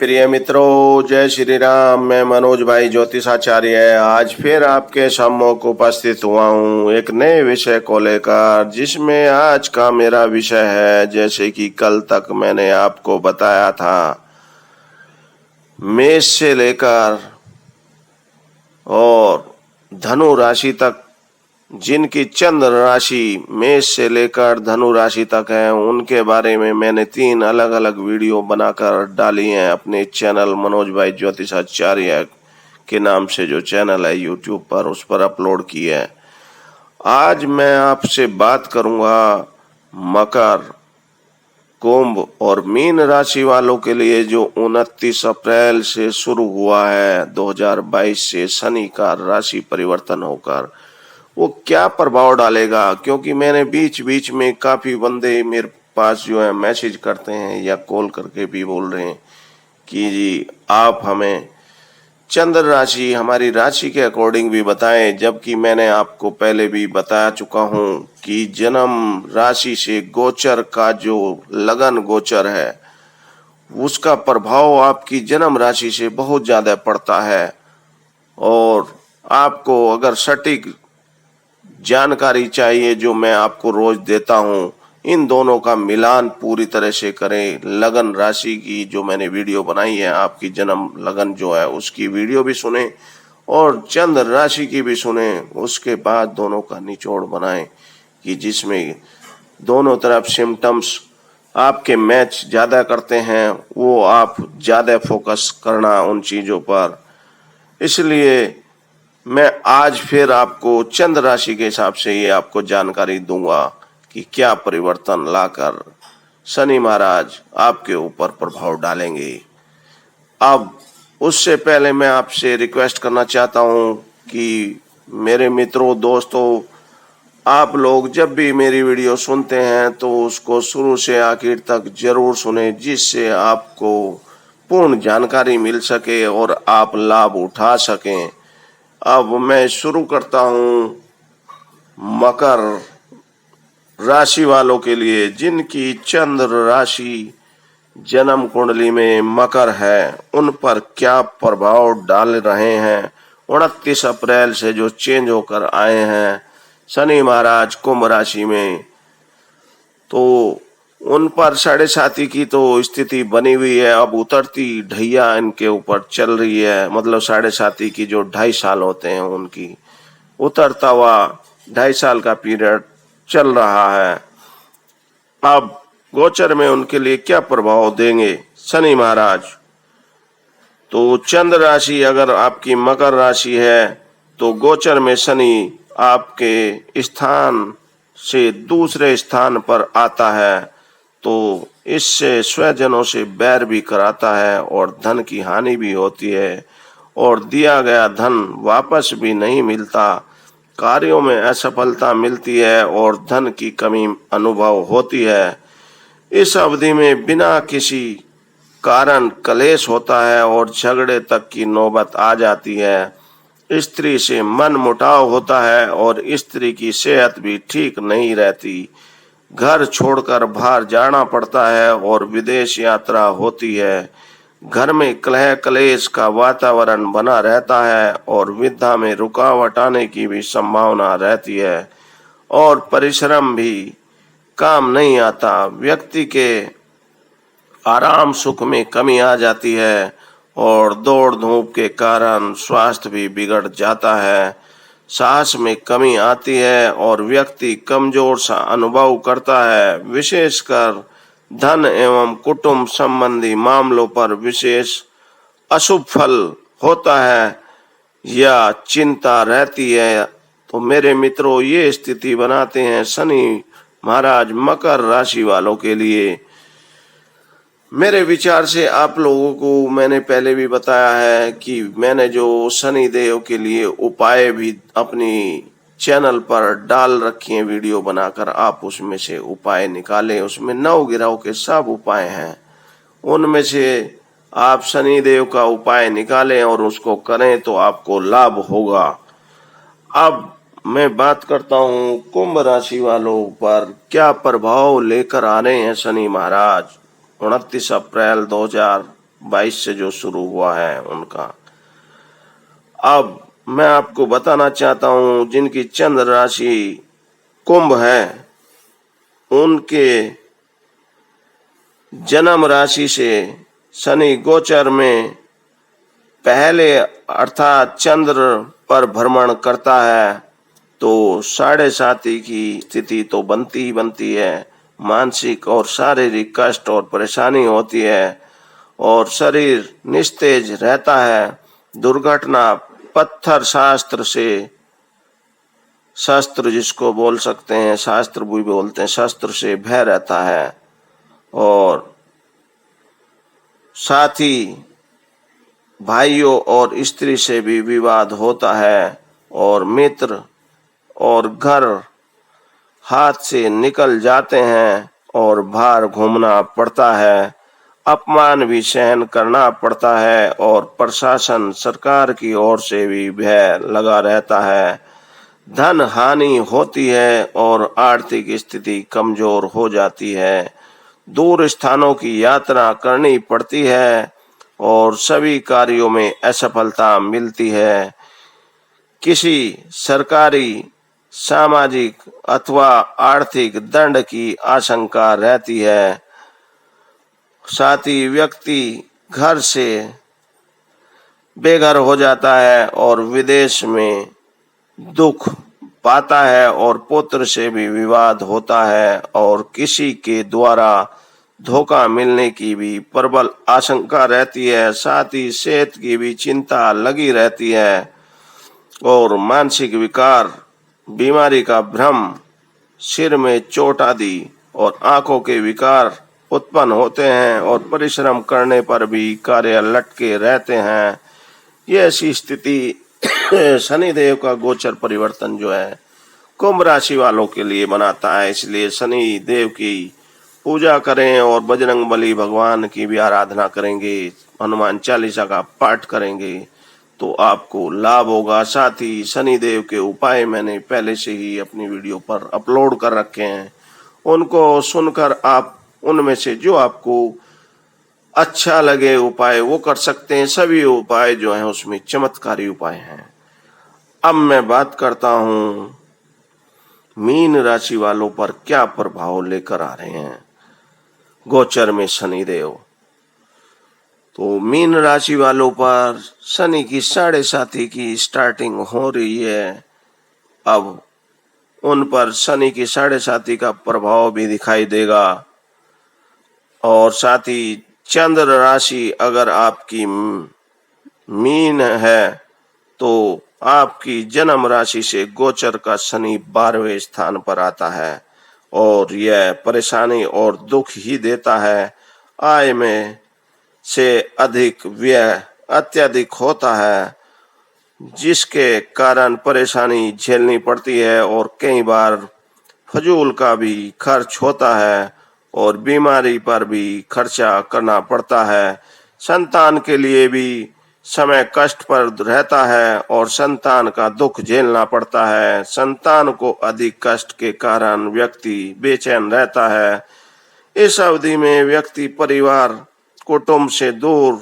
प्रिय मित्रों, जय श्री राम। मैं मनोज भाई ज्योतिषाचार्य आज फिर आपके सम्मुख उपस्थित हुआ हूँ एक नए विषय को लेकर, जिसमें आज का मेरा विषय है, जैसे कि कल तक मैंने आपको बताया था, मेष से लेकर और धनु राशि तक, जिनकी चंद्र राशि मेष से लेकर धनु राशि तक है, उनके बारे में मैंने 3 अलग अलग वीडियो बनाकर डाली हैं अपने चैनल मनोज भाई ज्योतिषाचार्य के नाम से जो चैनल है यूट्यूब पर, उस पर अपलोड की है। आज मैं आपसे बात करूंगा मकर, कुंभ और मीन राशि वालों के लिए जो 29 अप्रैल से शुरू हुआ है 2022 से शनि का राशि परिवर्तन होकर वो क्या प्रभाव डालेगा। क्योंकि मैंने बीच बीच में काफी बंदे मेरे पास जो है मैसेज करते हैं या कॉल करके भी बोल रहे हैं कि जी आप हमें चंद्र राशि, हमारी राशि के अकॉर्डिंग भी बताएं, जबकि मैंने आपको पहले भी बता चुका हूं कि जन्म राशि से गोचर का जो लगन गोचर है उसका प्रभाव आपकी जन्म राशि से बहुत ज्यादा पड़ता है। और आपको अगर सटीक जानकारी चाहिए जो मैं आपको रोज देता हूं, इन दोनों का मिलान पूरी तरह से करें। लगन राशि की जो मैंने वीडियो बनाई है, आपकी जन्म लगन जो है उसकी वीडियो भी सुने और चंद्र राशि की भी सुने, उसके बाद दोनों का निचोड़ बनाएं कि जिसमें दोनों तरफ सिम्टम्स आपके मैच ज्यादा करते हैं, वो आप ज्यादा फोकस करना उन चीजों पर। इसलिए मैं आज फिर आपको चंद्र राशि के हिसाब से ये आपको जानकारी दूंगा कि क्या परिवर्तन लाकर शनि महाराज आपके ऊपर प्रभाव डालेंगे। अब उससे पहले मैं आपसे रिक्वेस्ट करना चाहता हूं कि मेरे मित्रों, दोस्तों, आप लोग जब भी मेरी वीडियो सुनते हैं तो उसको शुरू से आखिर तक जरूर सुने, जिससे आपको पूर्ण जानकारी मिल सके और आप लाभ उठा सकें। अब मैं शुरू करता हूँ मकर राशि वालों के लिए, जिनकी चंद्र राशि जन्म कुंडली में मकर है, उन पर क्या प्रभाव डाल रहे हैं 29 अप्रैल से जो चेंज होकर आए हैं शनि महाराज कुंभ राशि में। तो उन पर 7.5 की तो स्थिति बनी हुई है, अब उतरती ढैया इनके ऊपर चल रही है। मतलब 7.5 की जो 2.5 साल होते हैं उनकी उतरता हुआ 2.5 साल का पीरियड चल रहा है। अब गोचर में उनके लिए क्या प्रभाव देंगे शनि महाराज। तो चंद्र राशि अगर आपकी मकर राशि है तो गोचर में शनि आपके स्थान से दूसरे स्थान पर आता है, तो इससे स्वजनों से बैर भी कराता है और धन की हानि भी होती है और दिया गया धन वापस भी नहीं मिलता। कार्यों में असफलता मिलती है और धन की कमी अनुभव होती है। इस अवधि में बिना किसी कारण कलेश होता है और झगड़े तक की नौबत आ जाती है। स्त्री से मन मुटाव होता है और स्त्री की सेहत भी ठीक नहीं रहती। घर छोड़कर बाहर जाना पड़ता है और विदेश यात्रा होती है। घर में कलह कलेश का वातावरण बना रहता है और विद्या में रुकावट आने की भी संभावना रहती है और परिश्रम भी काम नहीं आता। व्यक्ति के आराम सुख में कमी आ जाती है और दौड़ धूप के कारण स्वास्थ्य भी बिगड़ जाता है। साहस में कमी आती है और व्यक्ति कमजोर सा अनुभव करता है। विशेषकर धन एवं कुटुंब संबंधी मामलों पर विशेष अशुभ फल होता है या चिंता रहती है। तो मेरे मित्रों, ये स्थिति बनाते हैं शनि महाराज मकर राशि वालों के लिए। मेरे विचार से आप लोगों को मैंने पहले भी बताया है कि मैंने जो शनि देव के लिए उपाय भी अपनी चैनल पर डाल रखी हैं वीडियो बनाकर, आप उसमें से उपाय निकालें। उसमें 9 ग्रहों के सब उपाय हैं, उनमें से आप शनि देव का उपाय निकालें और उसको करें तो आपको लाभ होगा। अब मैं बात करता हूँ कुंभ राशि वालों पर क्या प्रभाव लेकर आ रहे हैं शनि महाराज 29 अप्रैल 22 से जो शुरू हुआ है उनका। अब मैं आपको बताना चाहता हूं जिनकी चंद्र राशि कुंभ है, उनके जन्म राशि से शनि गोचर में पहले अर्थात चंद्र पर भ्रमण करता है तो 7.5 की स्थिति तो बनती ही बनती है। मानसिक और शारीरिक कष्ट और परेशानी होती है और शरीर निस्तेज रहता है। दुर्घटना, पत्थर शास्त्र से, शस्त्र जिसको बोल सकते हैं, शास्त्र भी बोलते हैं, शस्त्र से भय रहता है। और साथ ही भाइयों और स्त्री से भी विवाद होता है और मित्र और घर हाथ से निकल जाते हैं और बाहर घूमना पड़ता है। अपमान भी सहन करना पड़ता है और प्रशासन, सरकार की ओर से भी भय लगा रहता है। धन हानि होती है और आर्थिक स्थिति कमजोर हो जाती है। दूर स्थानों की यात्रा करनी पड़ती है और सभी कार्यों में असफलता मिलती है। किसी सरकारी, सामाजिक अथवा आर्थिक दंड की आशंका रहती है। साथ ही व्यक्ति घर से बेघर हो जाता है और विदेश में दुख पाता है और पुत्र से भी विवाद होता है और किसी के द्वारा धोखा मिलने की भी प्रबल आशंका रहती है। साथ ही सेहत की भी चिंता लगी रहती है और मानसिक विकार, बीमारी का भ्रम, सिर में चोट आदि और आंखों के विकार उत्पन्न होते हैं और परिश्रम करने पर भी कार्य लटके रहते हैं। ये ऐसी स्थिति शनिदेव का गोचर परिवर्तन जो है कुंभ राशि वालों के लिए बनाता है। इसलिए शनि देव की पूजा करें और बजरंग बली भगवान की भी आराधना करेंगे, हनुमान चालीसा का पाठ करेंगे तो आपको लाभ होगा। साथ ही शनि देव के उपाय मैंने पहले से ही अपनी वीडियो पर अपलोड कर रखे हैं, उनको सुनकर आप उनमें से जो आपको अच्छा लगे उपाय वो कर सकते हैं। सभी उपाय जो हैं उसमें चमत्कारी उपाय हैं। अब मैं बात करता हूं मीन राशि वालों पर क्या प्रभाव लेकर आ रहे हैं गोचर में शनिदेव। तो मीन राशि वालों पर शनि की 7.5 की स्टार्टिंग हो रही है। अब उन पर शनि की 7.5 का प्रभाव भी दिखाई देगा और साथ ही चंद्र राशि अगर आपकी मीन है तो आपकी जन्म राशि से गोचर का शनि 12वें स्थान पर आता है और यह परेशानी और दुख ही देता है। आय में से अधिक व्यय अत्यधिक होता है जिसके कारण परेशानी झेलनी पड़ती है और कई बार फजूल का भी खर्च होता है और बीमारी पर भी खर्चा करना पड़ता है। संतान के लिए भी समय कष्ट पर रहता है और संतान का दुख झेलना पड़ता है। संतान को अधिक कष्ट के कारण व्यक्ति बेचैन रहता है। इस अवधि में व्यक्ति परिवार, कुटुंब से दूर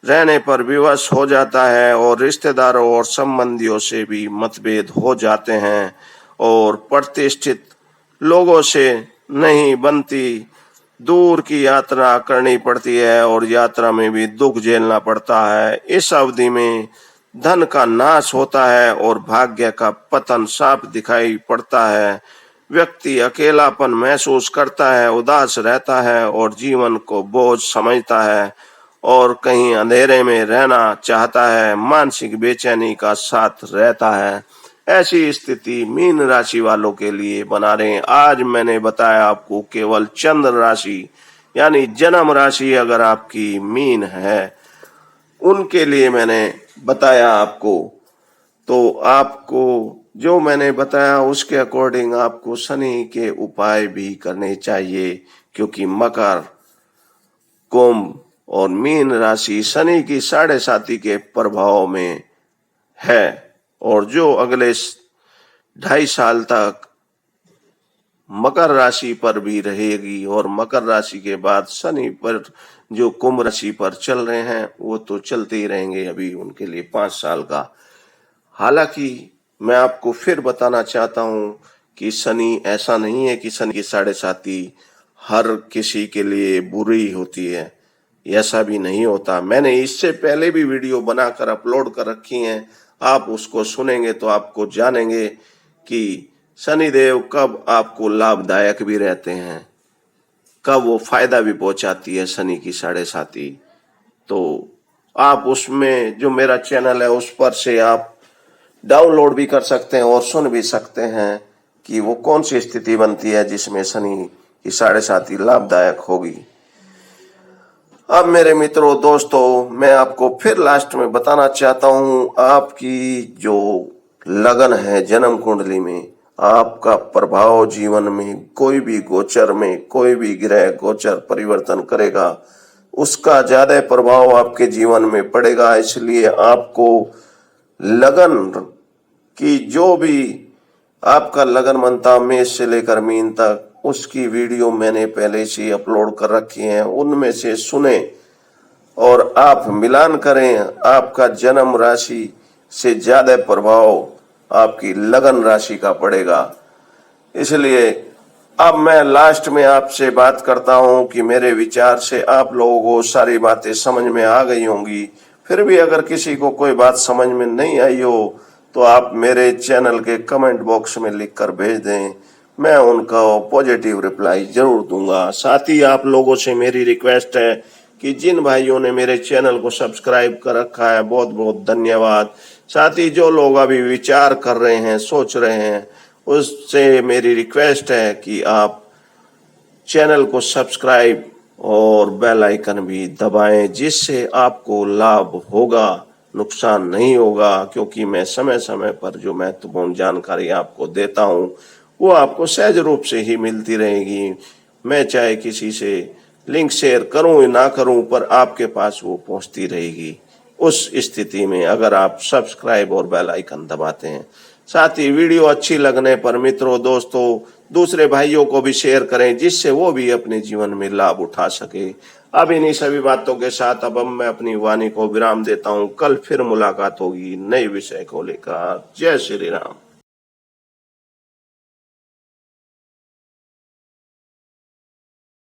रहने पर विवश हो जाता है और रिश्तेदारों और संबंधियों से भी मतभेद हो जाते हैं और प्रतिष्ठित लोगों से नहीं बनती, दूर की यात्रा करनी पड़ती है और यात्रा में भी दुख झेलना पड़ता है। इस अवधि में धन का नाश होता है और भाग्य का पतन साफ दिखाई पड़ता है। व्यक्ति अकेलापन महसूस करता है, उदास रहता है और जीवन को बोझ समझता है और कहीं अंधेरे में रहना चाहता है। मानसिक बेचैनी का साथ रहता है। ऐसी स्थिति मीन राशि वालों के लिए बना रहे हैं। आज मैंने बताया आपको केवल चंद्र राशि यानी जन्म राशि अगर आपकी मीन है उनके लिए मैंने बताया आपको। तो आपको जो मैंने बताया उसके अकॉर्डिंग आपको शनि के उपाय भी करने चाहिए क्योंकि मकर, कुंभ और मीन राशि शनि की 7.5 के प्रभाव में है और जो अगले 2.5 साल तक मकर राशि पर भी रहेगी और मकर राशि के बाद शनि पर जो कुंभ राशि पर चल रहे हैं वो तो चलते ही रहेंगे अभी उनके लिए 5 साल का। हालांकि मैं आपको फिर बताना चाहता हूं कि शनि ऐसा नहीं है कि शनि की 7.5 हर किसी के लिए बुरी होती है, ऐसा भी नहीं होता। मैंने इससे पहले भी वीडियो बनाकर अपलोड कर रखी हैं, आप उसको सुनेंगे तो आपको जानेंगे कि शनिदेव कब आपको लाभदायक भी रहते हैं, कब वो फायदा भी पहुंचाती है शनि की 7.5। तो आप उसमें जो मेरा चैनल है उस पर से आप डाउनलोड भी कर सकते हैं और सुन भी सकते हैं कि वो कौन सी स्थिति बनती है जिसमें शनि की 7.5 लाभदायक होगी। अब मेरे मित्रों दोस्तों, मैं आपको फिर लास्ट में बताना चाहता हूं, आपकी जो लगन है जन्म कुंडली में, आपका प्रभाव जीवन में कोई भी गोचर में कोई भी ग्रह गोचर परिवर्तन करेगा, उसका ज्यादा प्रभाव आपके जीवन में पड़ेगा। इसलिए आपको लगन की जो भी आपका लगन बनता मेष से लेकर मीन तक, उसकी वीडियो मैंने पहले से अपलोड कर रखी है, उनमें से सुने और आप मिलान करें। आपका जन्म राशि से ज्यादा प्रभाव आपकी लगन राशि का पड़ेगा। इसलिए अब मैं लास्ट में आपसे बात करता हूं कि मेरे विचार से आप लोगों को सारी बातें समझ में आ गई होंगी। फिर भी अगर किसी को कोई बात समझ में नहीं आई हो तो आप मेरे चैनल के कमेंट बॉक्स में लिखकर भेज दें, मैं उनका पॉजिटिव रिप्लाई जरूर दूंगा। साथ ही आप लोगों से मेरी रिक्वेस्ट है कि जिन भाइयों ने मेरे चैनल को सब्सक्राइब कर रखा है, बहुत बहुत धन्यवाद। साथ ही जो लोग अभी विचार कर रहे हैं, सोच रहे हैं, उससे मेरी रिक्वेस्ट है कि आप चैनल को सब्सक्राइब और बेल आइकन भी दबाएं, जिससे आपको लाभ होगा, नुकसान नहीं होगा। क्योंकि मैं समय समय पर जो महत्वपूर्ण जानकारी आपको देता हूं वो आपको सहज रूप से ही मिलती रहेगी। मैं चाहे किसी से लिंक शेयर करूं या ना करूं, पर आपके पास वो पहुंचती रहेगी उस स्थिति में अगर आप सब्सक्राइब और बेल आइकन दबाते हैं। साथ ही वीडियो अच्छी लगने पर मित्रों दोस्तों दूसरे भाइयों को भी शेयर करें, जिससे वो भी अपने जीवन में लाभ उठा सके। अब इन्हीं सभी बातों के साथ अब मैं अपनी वाणी को विराम देता हूं। कल फिर मुलाकात होगी नए विषय को लेकर। जय श्री राम।